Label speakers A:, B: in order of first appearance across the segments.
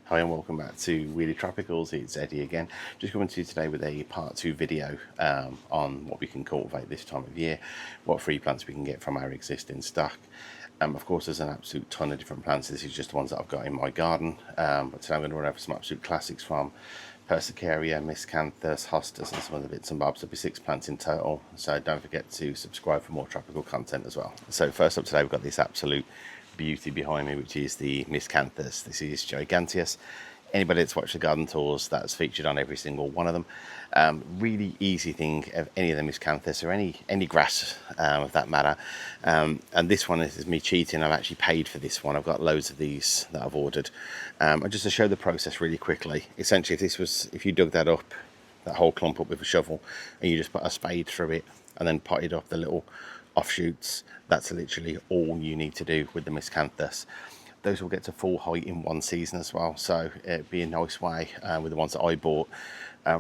A: Hi and welcome back to Weirdy Tropicals. It's Eddie again. Just coming to you today with a part 2 video on what we can cultivate this time of year, what free plants we can get from our existing stock. Of course, there's an absolute ton of different plants. This is just the ones that I've got in my garden, but today I'm going to run over some absolute classics from Persicaria, Miscanthus, Hostas and some other bits and bobs. There'll be 6 plants in total, so don't forget to subscribe for more tropical content as well. So first up today we've got this absolute beauty behind me, which is the Miscanthus. This is giganteous. Anybody that's watched the garden tours, that's featured on every single one of them. Really easy thing of any of the Miscanthus or any grass of that matter. And this one is me cheating. I've actually paid for this one. I've got loads of these that I've ordered. And just to show the process really quickly, essentially if you dug that up, that whole clump up with a shovel, and you just put a spade through it and then potted up the little offshoots, that's literally all you need to do with the Miscanthus. Those will get to full height in one season as well, so it'd be a nice way with the ones that I bought.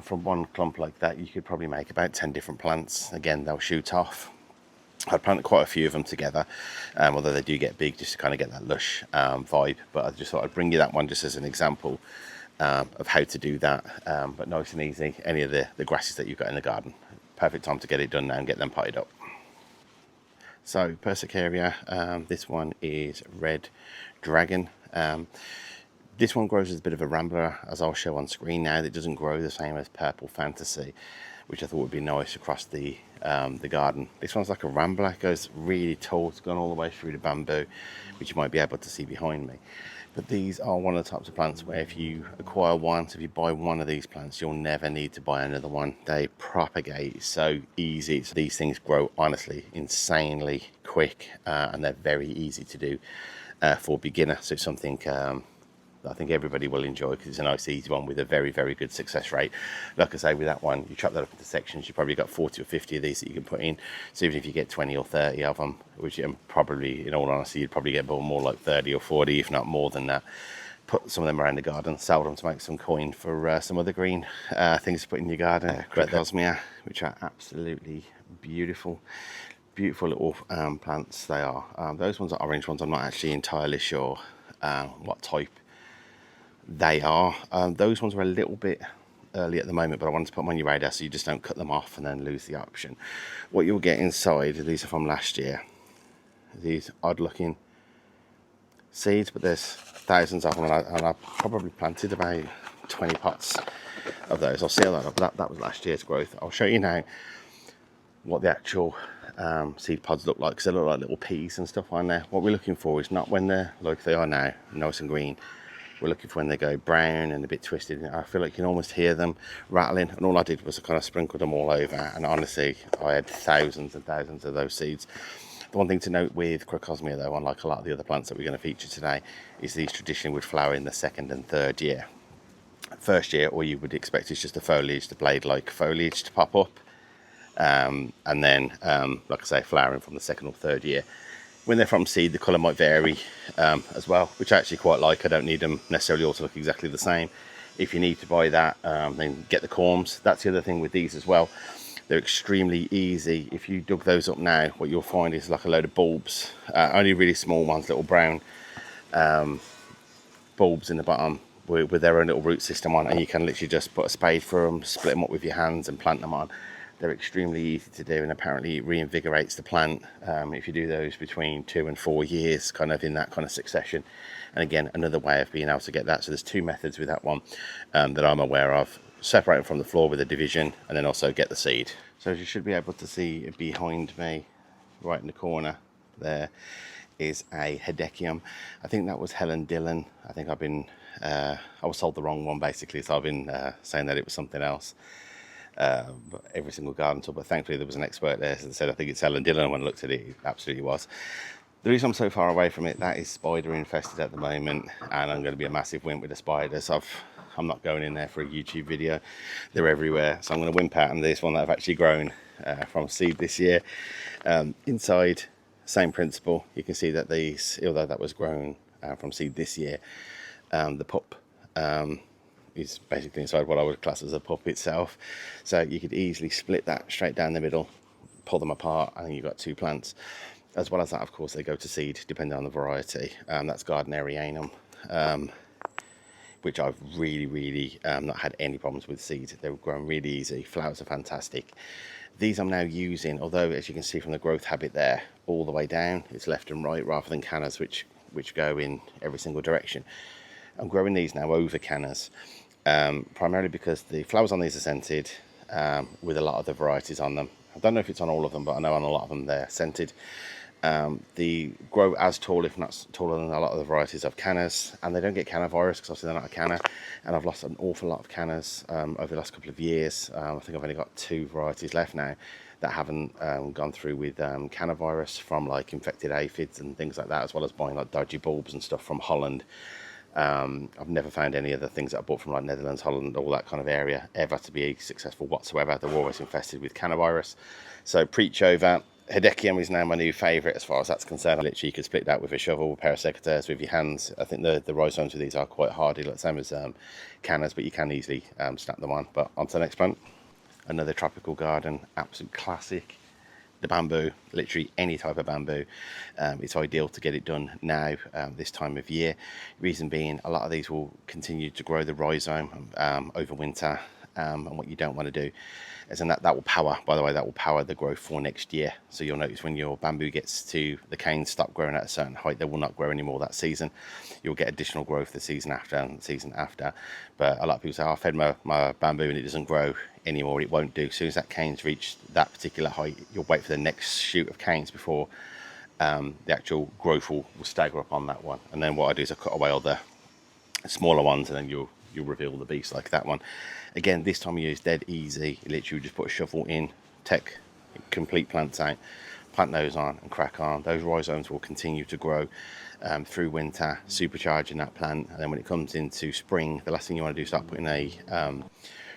A: From one clump like that you could probably make about 10 different plants. Again, they'll shoot off. I planted quite a few of them together, although they do get big, just to kind of get that lush vibe. But I just thought I'd bring you that one just as an example of how to do that, but nice and easy. Any of the grasses that you've got in the garden, perfect time to get it done now and get them potted up. So Persicaria, this one is Red Dragon. This one grows as a bit of a rambler, as I'll show on screen now. It doesn't grow the same as Purple Fantasy, which I thought would be nice across the garden. This one's like a rambler, it goes really tall. It's gone all the way through the bamboo, which you might be able to see behind me. But these are one of the types of plants where if you acquire one, so if you buy one of these plants, you'll never need to buy another one. They propagate so easy. So these things grow honestly insanely quick, and they're very easy to do for beginner. So it's something I think everybody will enjoy because it's a nice easy one with a very, very good success rate. Like I say, with that one, you chop that up into sections, you probably got 40 or 50 of these that you can put in. So even if you get 20 or 30 of them, which probably, in all honesty, you'd probably get more like 30 or 40, if not more than that. Put some of them around the garden, sell them to make some coin for some other green things to put in your garden. Crocosmia, which are absolutely beautiful. Beautiful little plants they are. Those ones are orange ones. I'm not actually entirely sure what type they are. Those ones are a little bit early at the moment, but I wanted to put them on your radar so you just don't cut them off and then lose the option. What you'll get inside, these are from last year, these odd looking seeds, but there's thousands of them, and I probably planted about 20 pots of those. I'll seal that up. That was last year's growth. I'll show you now what the actual seed pods look like, because they look like little peas and stuff on there. What we're looking for is not when they're like they are now, nice and green. We're looking for when they go brown and a bit twisted. I feel like you can almost hear them rattling, and all I did was I kind of sprinkled them all over, and honestly I had thousands and thousands of those seeds. The one thing to note with Crocosmia though, unlike a lot of the other plants that we're going to feature today, is these traditionally would flower in the 2nd and 3rd year. First year, all you would expect is just the foliage, the blade-like foliage to pop up, and then like I say, flowering from the 2nd or 3rd year. When they're from seed, the colour might vary as well, which I actually quite like. I don't need them necessarily all to look exactly the same. If you need to buy that, then get the corms. That's the other thing with these as well. They're extremely easy. If you dug those up now, what you'll find is like a load of bulbs, only really small ones, little brown bulbs in the bottom with their own little root system on, and you can literally just put a spade through them, split them up with your hands and plant them on. They're extremely easy to do, and apparently it reinvigorates the plant if you do those between 2 and 4 years, kind of in that kind of succession. And again, another way of being able to get that. So there's 2 methods with that one that I'm aware of: separate them from the floor with a division, and then also get the seed. So as you should be able to see behind me, right in the corner, there is a Hedychium. I think that was Helen Dillon. I think I was sold the wrong one basically, so I've been saying that it was something else. But every single garden tour, but thankfully there was an expert there that said I think it's Helen Dillon. When I looked at it, it absolutely was. The reason I'm so far away from it, that is spider infested at the moment, and I'm going to be a massive wimp with the spiders. I'm not going in there for a YouTube video. They're everywhere, so I'm going to wimp out on this one that I've actually grown from seed this year. Inside, same principle. You can see that these, although that was grown from seed this year, the pup is basically inside what I would class as a pup itself. So you could easily split that straight down the middle, pull them apart, and you've got 2 plants. As well as that, of course, they go to seed depending on the variety. That's Gardnerianum. which I've really not had any problems with seeds. They're growing really easy. Flowers are fantastic. These I'm now using, although as you can see from the growth habit there, all the way down, it's left and right rather than cannas which go in every single direction. I'm growing these now over cannas, primarily because the flowers on these are scented, with a lot of the varieties on them. I don't know if it's on all of them, but I know on a lot of them they're scented. They grow as tall, if not taller, than a lot of the varieties of cannas, and they don't get canna virus because obviously they're not a canna. And I've lost an awful lot of cannas over the last couple of years. I think I've only got 2 varieties left now that haven't gone through with canna virus from like infected aphids and things like that, as well as buying like dodgy bulbs and stuff from Holland. I've never found any of the things that I bought from like Netherlands, Holland, all that kind of area ever to be successful whatsoever. They're always infested with canna virus. So preach over. Hedychium is now my new favourite as far as that's concerned. Literally, you could split that with a shovel, Persicaria with your hands. I think the rhizomes of these are quite hardy, like the same as cannas, but you can easily snap them on. But on to the next plant. Another tropical garden, absolute classic. The bamboo, literally any type of bamboo. It's ideal to get it done now, this time of year. Reason being, a lot of these will continue to grow the rhizome over winter. And what you don't want to do is, and that will power, by the way, that will power the growth for next year. So you'll notice when your bamboo gets to, the canes stop growing at a certain height, they will not grow anymore that season. You'll get additional growth the season after and the season after. But a lot of people say, oh, I fed my bamboo and it doesn't grow anymore. It won't do. As soon as that canes reach that particular height, you'll wait for the next shoot of canes before the actual growth will stagger up on that one. And then what I do is I cut away all the smaller ones, and then you'll reveal the beast like that one. Again, this time of year is dead easy. You literally just put a shovel in, take complete plants out, plant those on and crack on. Those rhizomes will continue to grow through winter, supercharging that plant. And then when it comes into spring, the last thing you want to do is start putting a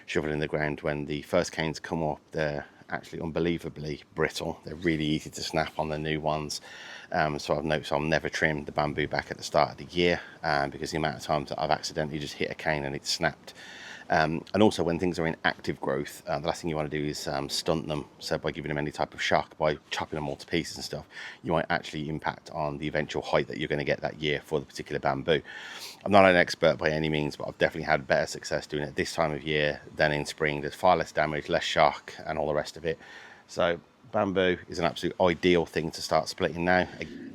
A: shovel in the ground. When the first canes come up, they're actually unbelievably brittle. They're really easy to snap on the new ones. So I've noticed I'll never trim the bamboo back at the start of the year, because the amount of times that I've accidentally just hit a cane and it's snapped. And also when things are in active growth, the last thing you want to do is stunt them. So by giving them any type of shock, by chopping them all to pieces and stuff, you might actually impact on the eventual height that you're going to get that year for the particular bamboo. I'm not an expert by any means, but I've definitely had better success doing it this time of year than in spring. There's far less damage, less shock and all the rest of it. So bamboo is an absolute ideal thing to start splitting now.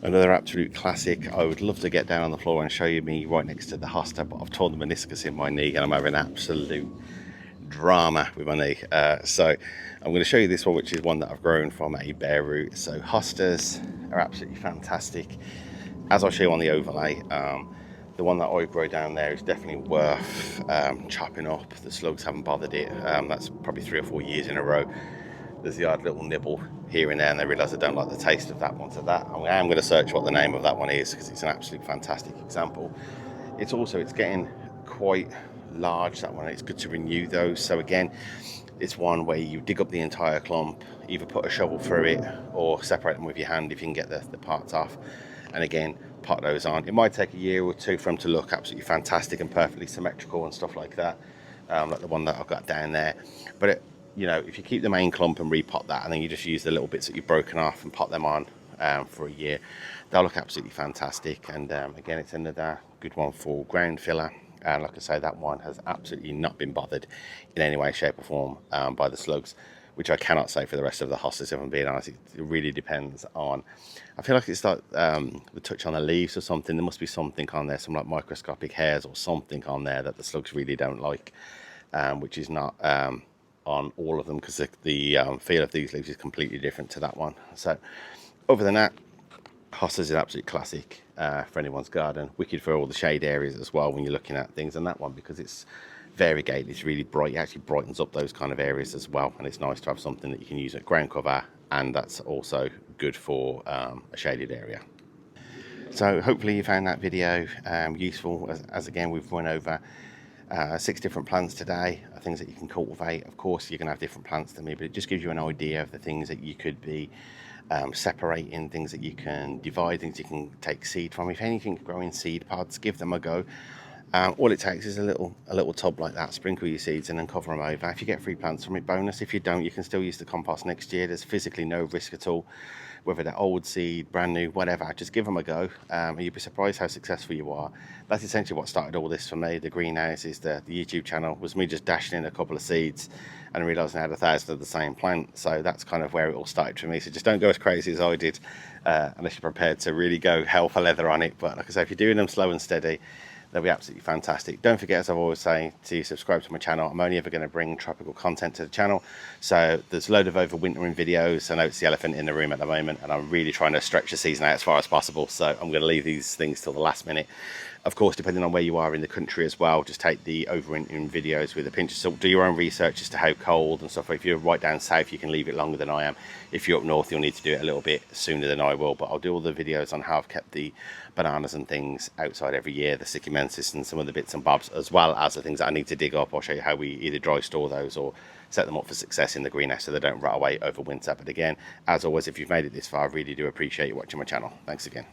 A: Another absolute classic. I would love to get down on the floor and show you me right next to the hosta, but I've torn the meniscus in my knee and I'm having absolute drama with my knee. So I'm going to show you this one, which is one that I've grown from a bare root. So hostas are absolutely fantastic. As I'll show you on the overlay, the one that I grow down there is definitely worth chopping up. The slugs haven't bothered it. That's probably 3 or 4 years in a row. There's the odd little nibble here and there, and they realise I don't like the taste of that one. So that I am going to search what the name of that one is, because it's an absolute fantastic example. It's getting quite large, that one. It's good to renew those. So again, it's one where you dig up the entire clump, either put a shovel through it or separate them with your hand if you can get the parts off, and again pot those on. It might take a year or 2 for them to look absolutely fantastic and perfectly symmetrical and stuff like that, like the one that I've got down there. But you know, if you keep the main clump and repot that, and then you just use the little bits that you've broken off and pot them on for a year, they'll look absolutely fantastic. And again, it's another good one for ground filler. And like I say, that one has absolutely not been bothered in any way, shape or form by the slugs, which I cannot say for the rest of the hostas, if I'm being honest. It really depends on, I feel like it's like the touch on the leaves or something. There must be something on there, some like microscopic hairs or something on there that the slugs really don't like, which is not on all of them, because the feel of these leaves is completely different to that one. So other than that, hostas is an absolute classic for anyone's garden. Wicked for all the shade areas as well when you're looking at things. And that one, because it's variegated, it's really bright, it actually brightens up those kind of areas as well. And it's nice to have something that you can use at ground cover, and that's also good for a shaded area. So hopefully you found that video useful, as again we've run over 6 different plants today, things that you can cultivate. Of course you're going to have different plants than me, but it just gives you an idea of the things that you could be separating, things that you can divide, things you can take seed from. If anything, grow in seed pods, give them a go. All it takes is a little tub like that. Sprinkle your seeds and then cover them over. If you get free plants from it, bonus. If you don't, you can still use the compost next year. There's physically no risk at all. whether they're old seed, brand new, whatever. Just give them a go, and you'll be surprised how successful you are. That's essentially what started all this for me. The greenhouses, the YouTube channel, was me just dashing in a couple of seeds and realising I had 1,000 of the same plant. So that's kind of where it all started for me. So just don't go as crazy as I did, unless you're prepared to really go hell for leather on it. But like I say, if you're doing them slow and steady, they'll be absolutely fantastic. Don't forget, as I've always say, to subscribe to my channel. I'm only ever going to bring tropical content to the channel. So there's a load of overwintering videos. I know it's the elephant in the room at the moment, and I'm really trying to stretch the season out as far as possible. So I'm going to leave these things till the last minute. Of course, depending on where you are in the country as well, just take the overwintering videos with a pinch of salt. Do your own research as to how cold and stuff. If you're right down south, you can leave it longer than I am. If you're up north, you'll need to do it a little bit sooner than I will. But I'll do all the videos on how I've kept the bananas and things outside every year, the Miscanthus and some of the bits and bobs, as well as the things that I need to dig up. I'll show you how we either dry store those or set them up for success in the greenhouse so they don't rot away over winter. But again, as always, if you've made it this far, I really do appreciate you watching my channel. Thanks again.